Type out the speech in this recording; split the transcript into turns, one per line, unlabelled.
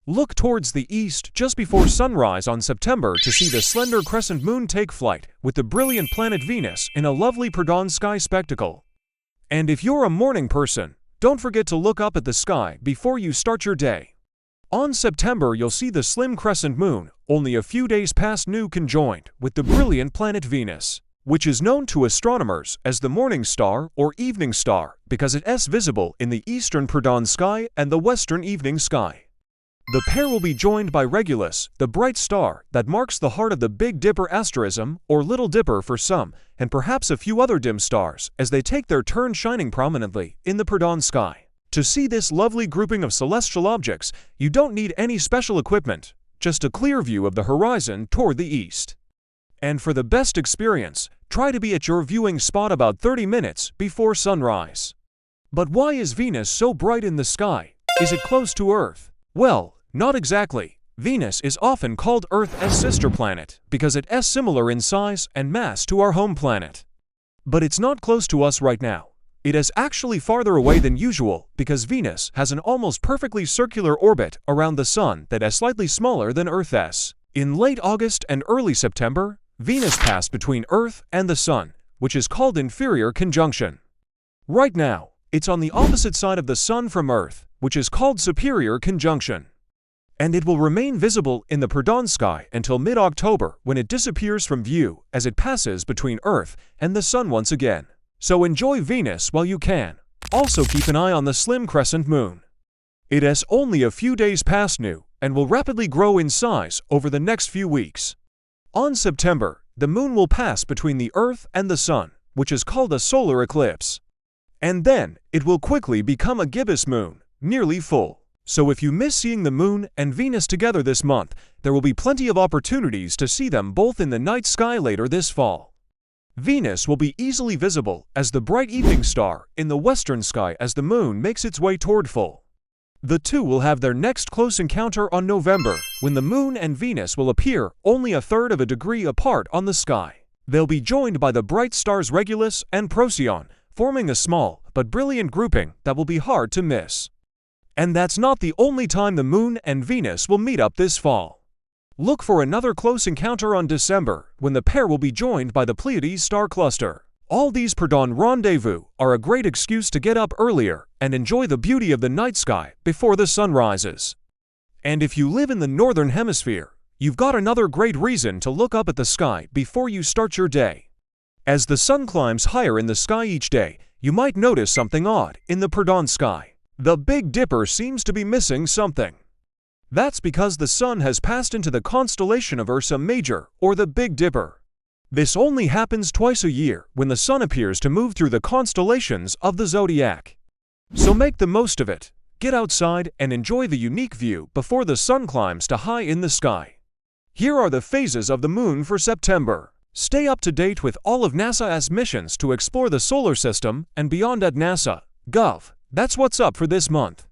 Look towards the east just before sunrise on September to see the slender crescent moon take flight with the brilliant planet Venus in a lovely predawn sky spectacle. And if you're a morning person, don't forget to look up at the sky before you start your day. On September, you'll see the slim crescent moon, only a few days past new conjoined with the brilliant planet Venus, which is known to astronomers as the morning star or evening star because it is visible in the eastern predawn sky and the western evening sky. The pair will be joined by Regulus, the bright star that marks the heart of the Big Dipper asterism, or Little Dipper for some, and perhaps a few other dim stars as they take their turn shining prominently in the predawn sky. To see this lovely grouping of celestial objects, you don't need any special equipment, just a clear view of the horizon toward the east. And for the best experience, try to be at your viewing spot about 30 minutes before sunrise. But why is Venus so bright in the sky? Is it close to Earth? Well, not exactly. Venus is often called Earth's sister planet because it is similar in size and mass to our home planet. But it's not close to us right now. It is actually farther away than usual because Venus has an almost perfectly circular orbit around the Sun that is slightly smaller than Earth's. In late August and early September, Venus passed between Earth and the Sun, which is called inferior conjunction. Right now, it's on the opposite side of the Sun from Earth, which is called superior conjunction. And it will remain visible in the predawn sky until mid-October when it disappears from view as it passes between Earth and the Sun once again. So enjoy Venus while you can. Also keep an eye on the slim crescent moon. It is only a few days past new and will rapidly grow in size over the next few weeks. On September, the moon will pass between the Earth and the Sun, which is called a solar eclipse. And then, it will quickly become a gibbous moon, nearly full. So if you miss seeing the moon and Venus together this month, there will be plenty of opportunities to see them both in the night sky later this fall. Venus will be easily visible as the bright evening star in the western sky as the moon makes its way toward full. The two will have their next close encounter on November, when the moon and Venus will appear only a third of a degree apart on the sky. They'll be joined by the bright stars Regulus and Procyon, forming a small but brilliant grouping that will be hard to miss. And that's not the only time the moon and Venus will meet up this fall. Look for another close encounter on December, when the pair will be joined by the Pleiades star cluster. All these predawn rendezvous are a great excuse to get up earlier and enjoy the beauty of the night sky before the sun rises. And if you live in the northern hemisphere, you've got another great reason to look up at the sky before you start your day. As the sun climbs higher in the sky each day, you might notice something odd in the predawn sky. The Big Dipper seems to be missing something. That's because the sun has passed into the constellation of Ursa Major, or the Big Dipper. This only happens twice a year when the sun appears to move through the constellations of the zodiac. So make the most of it. Get outside and enjoy the unique view before the sun climbs to high in the sky. Here are the phases of the moon for September. Stay up to date with all of NASA's missions to explore the solar system and beyond at NASA.gov. That's what's up for this month.